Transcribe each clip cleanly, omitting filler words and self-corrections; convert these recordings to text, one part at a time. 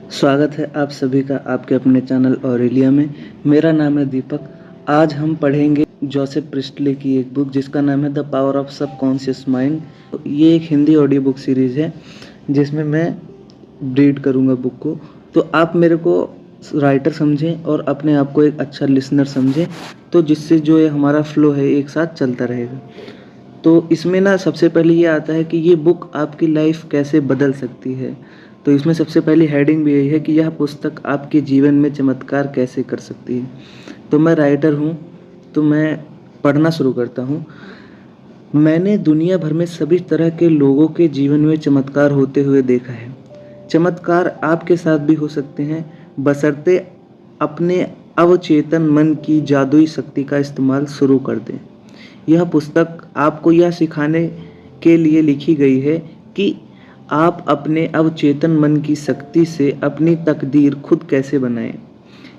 स्वागत है आप सभी का आपके अपने चैनल ऑरेलिया में। मेरा नाम है दीपक। आज हम पढ़ेंगे जोसेफ प्रिस्टले की एक बुक जिसका नाम है the power of subconscious mind. ये एक हिंदी ऑडियो बुक सीरीज़ है जिसमें मैं रीड करूँगा बुक को। तो आप मेरे को राइटर समझें और अपने आप को एक अच्छा लिसनर समझें, तो जिससे जो ये हमारा फ्लो है एक साथ चलता रहेगा। तो इसमें ना सबसे पहले ये आता है कि ये बुक आपकी लाइफ कैसे बदल सकती है। तो इसमें सबसे पहली हेडिंग भी यही है कि यह पुस्तक आपके जीवन में चमत्कार कैसे कर सकती है। तो मैं राइटर हूँ, तो मैं पढ़ना शुरू करता हूँ। मैंने दुनिया भर में सभी तरह के लोगों के जीवन में चमत्कार होते हुए देखा है। चमत्कार आपके साथ भी हो सकते हैं, बशर्ते अपने अवचेतन मन की जादुई शक्ति का इस्तेमाल शुरू कर दें। यह पुस्तक आपको यह सिखाने के लिए लिखी गई है कि आप अपने अवचेतन मन की शक्ति से अपनी तकदीर खुद कैसे बनाएं।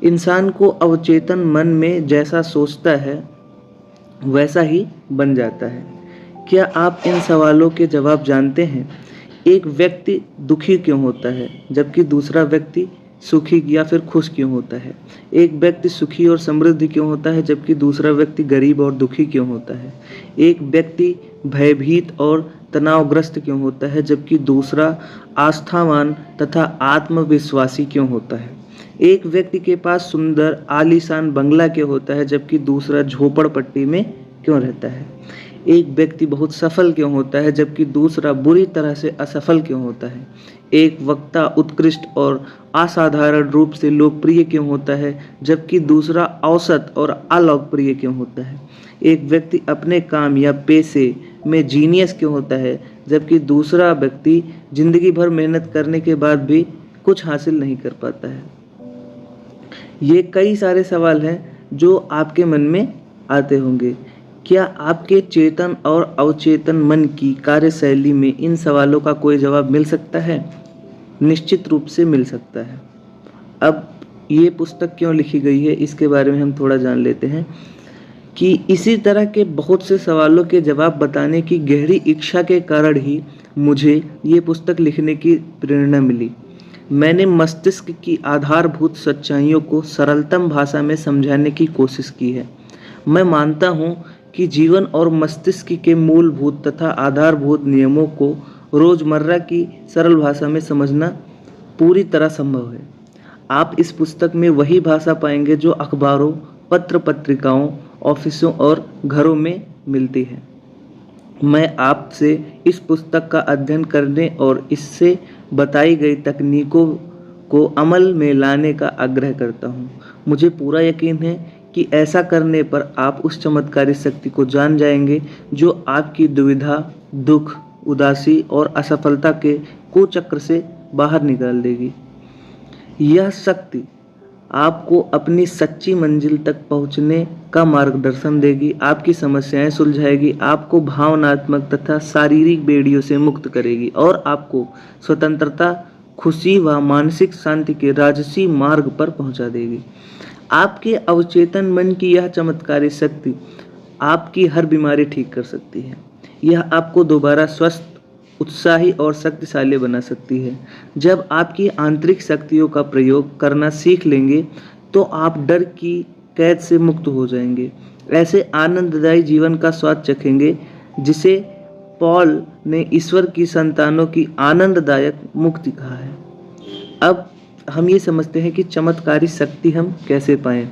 इंसान को अवचेतन मन में जैसा सोचता है वैसा ही बन जाता है। क्या आप इन सवालों के जवाब जानते हैं? एक व्यक्ति दुखी क्यों होता है जबकि दूसरा व्यक्ति सुखी या फिर खुश क्यों होता है? एक व्यक्ति सुखी और समृद्ध क्यों होता है जबकि दूसरा व्यक्ति गरीब और दुखी क्यों होता है? एक व्यक्ति भयभीत और तनावग्रस्त क्यों होता है जबकि दूसरा आस्थावान तथा आत्मविश्वासी क्यों होता है? एक व्यक्ति के पास सुंदर आलीशान बंगला क्यों होता है जबकि दूसरा झोपड़पट्टी में क्यों रहता है? एक व्यक्ति बहुत सफल क्यों होता है जबकि दूसरा बुरी तरह से असफल क्यों होता है? एक वक्ता उत्कृष्ट और असाधारण रूप से लोकप्रिय क्यों होता है जबकि दूसरा औसत और अलोकप्रिय क्यों होता है? एक व्यक्ति अपने काम या पेशे में जीनियस क्यों होता है जबकि दूसरा व्यक्ति जिंदगी भर मेहनत करने के बाद भी कुछ हासिल नहीं कर पाता है? ये कई सारे सवाल हैं जो आपके मन में आते होंगे। क्या आपके चेतन और अवचेतन मन की कार्यशैली में इन सवालों का कोई जवाब मिल सकता है? निश्चित रूप से मिल सकता है। अब ये पुस्तक क्यों लिखी गई है इसके बारे में हम थोड़ा जान लेते हैं कि इसी तरह के बहुत से सवालों के जवाब बताने की गहरी इच्छा के कारण ही मुझे ये पुस्तक लिखने की प्रेरणा मिली। मैंने मस्तिष्क की आधारभूत सच्चाइयों को सरलतम भाषा में समझाने की कोशिश की है। मैं मानता हूँ कि जीवन और मस्तिष्क के मूलभूत तथा आधारभूत नियमों को रोज़मर्रा की सरल भाषा में समझना पूरी तरह संभव है। आप इस पुस्तक में वही भाषा पाएंगे जो अखबारों, पत्र पत्रिकाओं, ऑफिसों और घरों में मिलती है। मैं आपसे इस पुस्तक का अध्ययन करने और इससे बताई गई तकनीकों को अमल में लाने का आग्रह करता हूँ। मुझे पूरा यकीन है कि ऐसा करने पर आप उस चमत्कारी शक्ति को जान जाएंगे जो आपकी दुविधा, दुख, उदासी और असफलता के कुचक्र से बाहर निकाल देगी। यह शक्ति आपको अपनी सच्ची मंजिल तक पहुंचने का मार्गदर्शन देगी, आपकी समस्याएं सुलझाएगी, आपको भावनात्मक तथा शारीरिक बेड़ियों से मुक्त करेगी और आपको स्वतंत्रता, खुशी व मानसिक शांति के राजसी मार्ग पर पहुंचा देगी। आपके अवचेतन मन की यह चमत्कारी शक्ति आपकी हर बीमारी ठीक कर सकती है। यह आपको दोबारा स्वस्थ, उत्साही और शक्तिशाली बना सकती है। जब आपकी आंतरिक शक्तियों का प्रयोग करना सीख लेंगे तो आप डर की कैद से मुक्त हो जाएंगे। ऐसे आनंददायी जीवन का स्वाद चखेंगे जिसे पॉल ने ईश्वर की संतानों की आनंददायक मुक्ति कहा है। अब हम ये समझते हैं कि चमत्कारी शक्ति हम कैसे पाएं।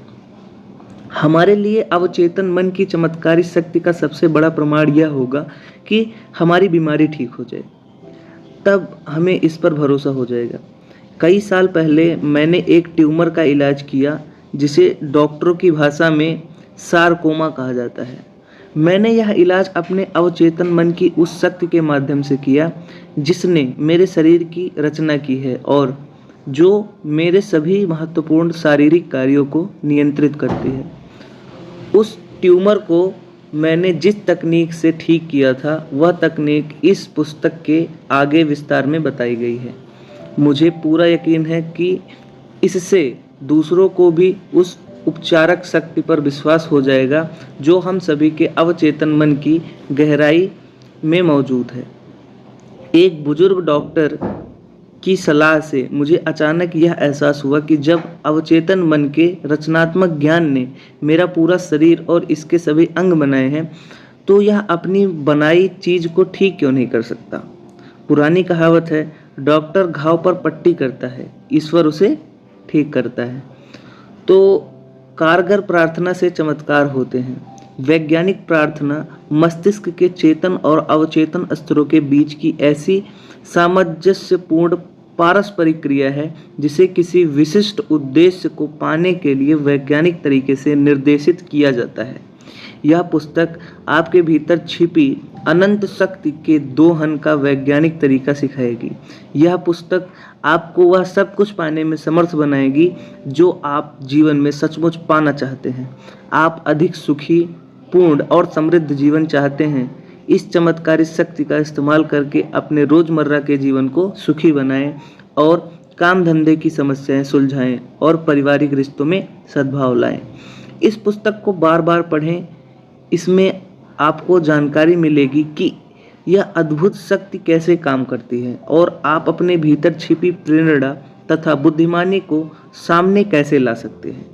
हमारे लिए अवचेतन मन की चमत्कारी शक्ति का सबसे बड़ा प्रमाण यह होगा कि हमारी बीमारी ठीक हो जाए, तब हमें इस पर भरोसा हो जाएगा। कई साल पहले मैंने एक ट्यूमर का इलाज किया जिसे डॉक्टरों की भाषा में सारकोमा कहा जाता है। मैंने यह इलाज अपने अवचेतन मन की उस शक्ति के माध्यम से किया जिसने मेरे शरीर की रचना की है और जो मेरे सभी महत्वपूर्ण शारीरिक कार्यों को नियंत्रित करती है। उस ट्यूमर को मैंने जिस तकनीक से ठीक किया था वह तकनीक इस पुस्तक के आगे विस्तार में बताई गई है। मुझे पूरा यकीन है कि इससे दूसरों को भी उस उपचारक शक्ति पर विश्वास हो जाएगा जो हम सभी के अवचेतन मन की गहराई में मौजूद है। एक बुजुर्ग डॉक्टर की सलाह से मुझे अचानक यह एहसास हुआ कि जब अवचेतन मन के रचनात्मक ज्ञान ने मेरा पूरा शरीर और इसके सभी अंग बनाए हैं, तो यह अपनी बनाई चीज को ठीक क्यों नहीं कर सकता। पुरानी कहावत है, डॉक्टर घाव पर पट्टी करता है, ईश्वर उसे ठीक करता है। तो कारगर प्रार्थना से चमत्कार होते हैं। वैज्ञानिक प्रार्थना मस्तिष्क के चेतन और अवचेतन स्तरों के बीच की ऐसी सामंजस्यपूर्ण पारस्परिक क्रिया है जिसे किसी विशिष्ट उद्देश्य को पाने के लिए वैज्ञानिक तरीके से निर्देशित किया जाता है। यह पुस्तक आपके भीतर छिपी अनंत शक्ति के दोहन का वैज्ञानिक तरीका सिखाएगी। यह पुस्तक आपको वह सब कुछ पाने में समर्थ बनाएगी जो आप जीवन में सचमुच पाना चाहते हैं। आप अधिक सुखी, पूर्ण और समृद्ध जीवन चाहते हैं। इस चमत्कारी शक्ति का इस्तेमाल करके अपने रोजमर्रा के जीवन को सुखी बनाएं और काम धंधे की समस्याएं सुलझाएं और पारिवारिक रिश्तों में सद्भाव लाएं। इस पुस्तक को बार बार पढ़ें। इसमें आपको जानकारी मिलेगी कि यह अद्भुत शक्ति कैसे काम करती है और आप अपने भीतर छिपी प्रेरणा तथा बुद्धिमानी को सामने कैसे ला सकते हैं।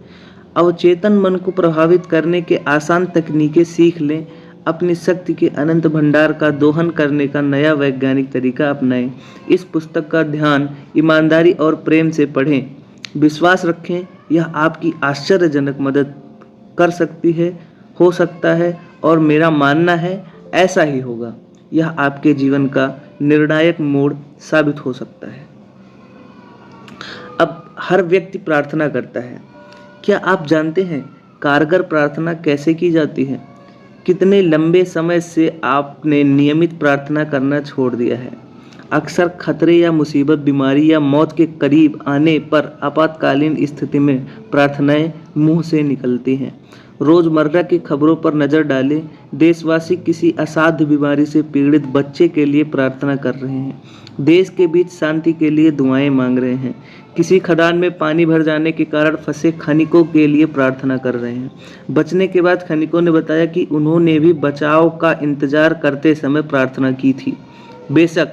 अवचेतन मन को प्रभावित करने के आसान तकनीकें सीख लें। अपनी शक्ति के अनंत भंडार का दोहन करने का नया वैज्ञानिक तरीका अपनाएं। इस पुस्तक का ध्यान, ईमानदारी और प्रेम से पढ़ें। विश्वास रखें, यह आपकी आश्चर्यजनक मदद कर सकती है, हो सकता है और मेरा मानना है ऐसा ही होगा। यह आपके जीवन का निर्णायक मोड़ साबित हो सकता है। अब हर व्यक्ति प्रार्थना करता है। क्या आप जानते हैं कारगर प्रार्थना कैसे की जाती है? कितने लंबे समय से आपने नियमित प्रार्थना करना छोड़ दिया है? अक्सर खतरे या मुसीबत, बीमारी या मौत के करीब आने पर आपातकालीन स्थिति में प्रार्थनाएं मुंह से निकलती हैं। रोजमर्रा की खबरों पर नजर डालें। देशवासी किसी असाध्य बीमारी से पीड़ित बच्चे के लिए प्रार्थना कर रहे हैं। देश के बीच शांति के लिए दुआएं मांग रहे हैं। किसी खदान में पानी भर जाने के कारण फंसे खनिकों के लिए प्रार्थना कर रहे हैं। बचने के बाद खनिकों ने बताया कि उन्होंने भी बचाव का इंतजार करते समय प्रार्थना की थी। बेशक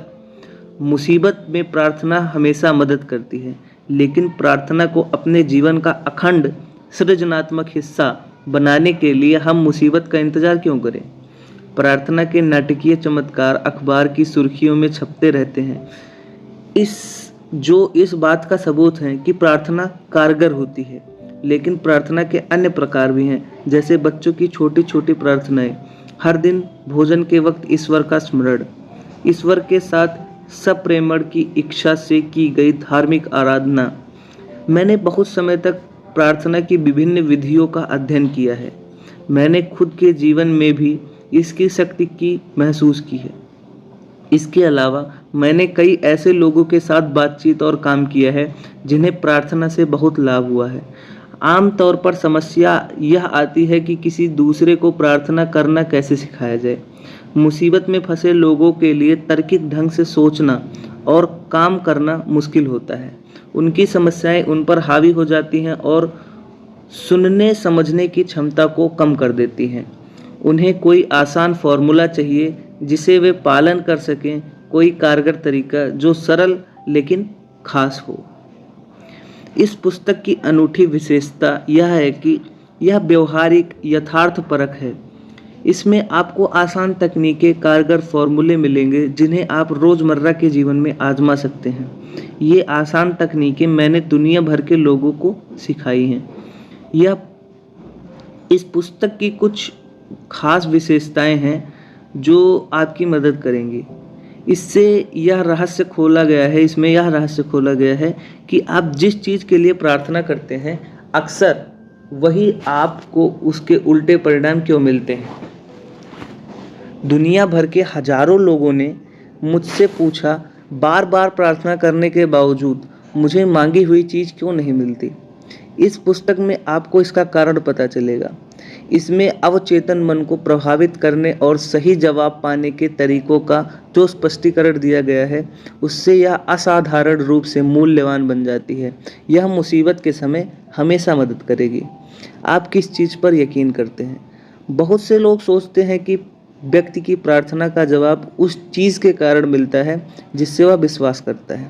मुसीबत में प्रार्थना हमेशा मदद करती है, लेकिन प्रार्थना को अपने जीवन का अखंड सृजनात्मक हिस्सा बनाने के लिए हम मुसीबत का इंतजार क्यों करें? प्रार्थना के नाटकीय चमत्कार अखबार की सुर्खियों में छपते रहते हैं। इस बात का सबूत है कि प्रार्थना कारगर होती है। लेकिन प्रार्थना के अन्य प्रकार भी हैं, जैसे बच्चों की छोटी छोटी प्रार्थनाएं, हर दिन भोजन के वक्त ईश्वर का स्मरण, ईश्वर के साथ सप्रेमण की इच्छा से की गई धार्मिक आराधना। मैंने बहुत समय तक प्रार्थना की विभिन्न विधियों का अध्ययन किया है। मैंने खुद के जीवन में भी इसकी शक्ति की महसूस की है। इसके अलावा मैंने कई ऐसे लोगों के साथ बातचीत और काम किया है जिन्हें प्रार्थना से बहुत लाभ हुआ है। आमतौर पर समस्या यह आती है कि किसी दूसरे को प्रार्थना करना कैसे सिखाया जाए। मुसीबत में फंसे लोगों के लिए तार्किक ढंग से सोचना और काम करना मुश्किल होता है। उनकी समस्याएं उन पर हावी हो जाती हैं और सुनने समझने की क्षमता को कम कर देती हैं। उन्हें कोई आसान फॉर्मूला चाहिए जिसे वे पालन कर सकें, कोई कारगर तरीका जो सरल लेकिन खास हो। इस पुस्तक की अनूठी विशेषता यह है कि यह व्यवहारिक यथार्थपरक है। इसमें आपको आसान तकनीकें, कारगर फॉर्मूले मिलेंगे जिन्हें आप रोज़मर्रा के जीवन में आजमा सकते हैं। ये आसान तकनीकें मैंने दुनिया भर के लोगों को सिखाई हैं। इस पुस्तक की कुछ खास विशेषताएं हैं जो आपकी मदद करेंगी। इसमें यह रहस्य खोला गया है कि आप जिस चीज़ के लिए प्रार्थना करते हैं, अक्सर वही आपको उसके उल्टे परिणाम क्यों मिलते हैं। दुनिया भर के हजारों लोगों ने मुझसे पूछा, बार बार प्रार्थना करने के बावजूद मुझे मांगी हुई चीज़ क्यों नहीं मिलती। इस पुस्तक में आपको इसका कारण पता चलेगा। इसमें अवचेतन मन को प्रभावित करने और सही जवाब पाने के तरीकों का जो स्पष्टीकरण दिया गया है, उससे यह असाधारण रूप से मूल्यवान बन जाती है। यह मुसीबत के समय हमेशा मदद करेगी। आप किस चीज़ पर यकीन करते हैं? बहुत से लोग सोचते हैं कि व्यक्ति की प्रार्थना का जवाब उस चीज़ के कारण मिलता है जिससे वह विश्वास करता है।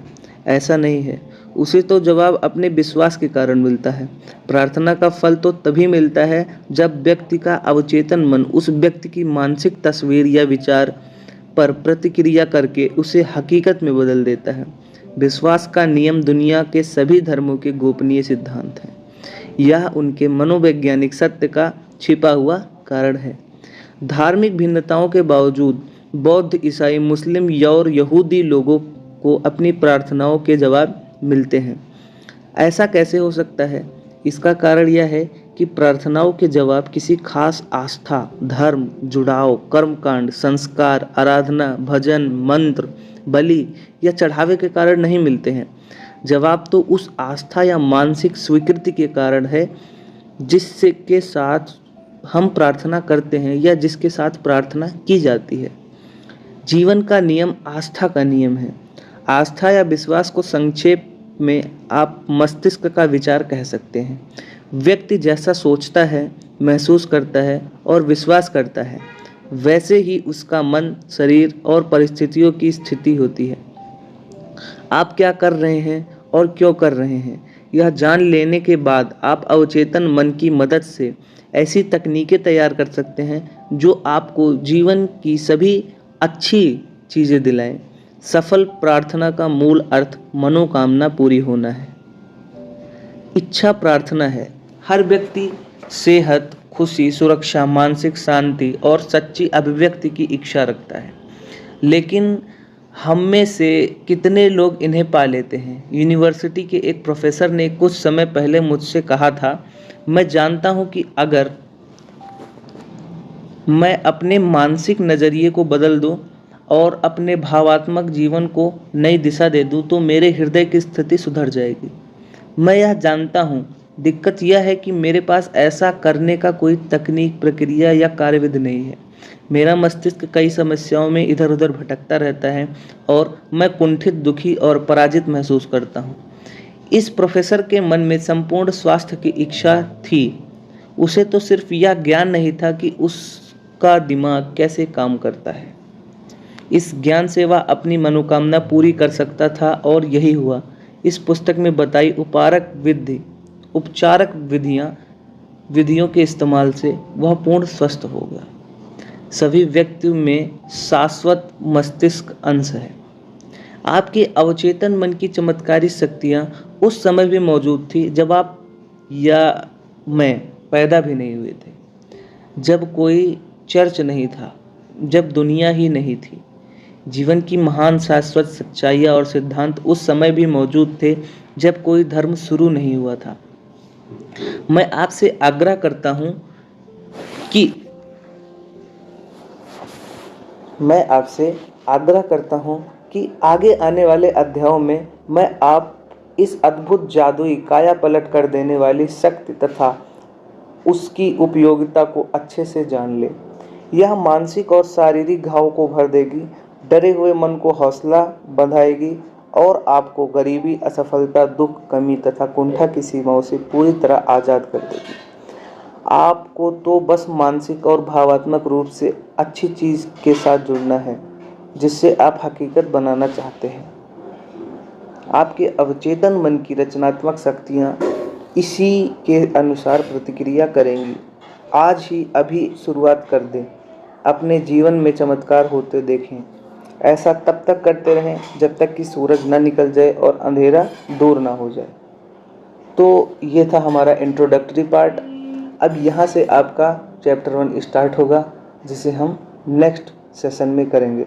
ऐसा नहीं है। उसे तो जवाब अपने विश्वास के कारण मिलता है। प्रार्थना का फल तो तभी मिलता है जब व्यक्ति का अवचेतन मन उस व्यक्ति की मानसिक तस्वीर या विचार पर प्रतिक्रिया करके उसे हकीकत में बदल देता है। विश्वास का नियम दुनिया के सभी धर्मों के गोपनीय सिद्धांत हैं। यह उनके मनोवैज्ञानिक सत्य का छिपा हुआ कारण है। धार्मिक भिन्नताओं के बावजूद बौद्ध, ईसाई, मुस्लिम और यहूदी लोगों को अपनी प्रार्थनाओं के जवाब मिलते हैं। ऐसा कैसे हो सकता है? इसका कारण यह है कि प्रार्थनाओं के जवाब किसी खास आस्था, धर्म, जुड़ाव, कर्मकांड, संस्कार, आराधना, भजन, मंत्र, बलि या चढ़ावे के कारण नहीं मिलते हैं। जवाब तो उस आस्था या मानसिक स्वीकृति के कारण है जिससे के साथ हम प्रार्थना करते हैं या जिसके साथ प्रार्थना की जाती है। जीवन का नियम आस्था का नियम है। आस्था या विश्वास को संक्षेप में आप मस्तिष्क का विचार कह सकते हैं। व्यक्ति जैसा सोचता है, महसूस करता है और विश्वास करता है, वैसे ही उसका मन, शरीर और परिस्थितियों की स्थिति होती है। आप क्या कर रहे हैं और क्यों कर रहे हैं, यह जान लेने के बाद आप अवचेतन मन की मदद से ऐसी तकनीकें तैयार कर सकते हैं जो आपको जीवन की सभी अच्छी चीज़ें दिलाएं। सफल प्रार्थना का मूल अर्थ मनोकामना पूरी होना है। इच्छा प्रार्थना है। हर व्यक्ति सेहत, खुशी, सुरक्षा, मानसिक शांति और सच्ची अभिव्यक्ति की इच्छा रखता है, लेकिन हम में से कितने लोग इन्हें पा लेते हैं? यूनिवर्सिटी के एक प्रोफेसर ने कुछ समय पहले मुझसे कहा था, मैं जानता हूं कि अगर मैं अपने मानसिक नज़रिए को बदल दूं और अपने भावात्मक जीवन को नई दिशा दे दूं तो मेरे हृदय की स्थिति सुधर जाएगी। मैं यह जानता हूं, दिक्कत यह है कि मेरे पास ऐसा करने का कोई तकनीक, प्रक्रिया या कार्यविधि नहीं है। मेरा मस्तिष्क कई समस्याओं में इधर उधर भटकता रहता है और मैं कुंठित, दुखी और पराजित महसूस करता हूँ। इस प्रोफेसर के मन में संपूर्ण स्वास्थ्य की इच्छा थी। उसे तो सिर्फ यह ज्ञान नहीं था कि उसका दिमाग कैसे काम करता है। इस ज्ञान से वह अपनी मनोकामना पूरी कर सकता था और यही हुआ। इस पुस्तक में बताई उपचारक विधियों के इस्तेमाल से वह पूर्ण स्वस्थ हो गया। सभी व्यक्तियों में शाश्वत मस्तिष्क अंश है। आपके अवचेतन मन की चमत्कारी शक्तियाँ उस समय भी मौजूद थी जब आप या मैं पैदा भी नहीं हुए थे, जब कोई चर्च नहीं था, जब दुनिया ही नहीं थी। जीवन की महान शाश्वत सच्चाइयाँ और सिद्धांत उस समय भी मौजूद थे जब कोई धर्म शुरू नहीं हुआ था। मैं आपसे आग्रह करता हूँ कि आगे आने वाले अध्यायों में मैं आप इस अद्भुत जादुई काया पलट कर देने वाली शक्ति तथा उसकी उपयोगिता को अच्छे से जान ले। यह मानसिक और शारीरिक घाव को भर देगी, डरे हुए मन को हौसला बंधाएगी और आपको गरीबी, असफलता, दुख, कमी तथा कुंठा की सीमाओं से पूरी तरह आज़ाद कर देगी। आपको तो बस मानसिक और भावात्मक रूप से अच्छी चीज़ के साथ जुड़ना है जिससे आप हकीकत बनाना चाहते हैं। आपके अवचेतन मन की रचनात्मक शक्तियाँ इसी के अनुसार प्रतिक्रिया करेंगी। आज ही अभी शुरुआत कर दें। अपने जीवन में चमत्कार होते देखें। ऐसा तब तक करते रहें जब तक कि सूरज न निकल जाए और अंधेरा दूर ना हो जाए। तो ये था हमारा इंट्रोडक्टरी पार्ट। अब यहाँ से आपका चैप्टर 1 स्टार्ट होगा, जिसे हम नेक्स्ट सेशन में करेंगे।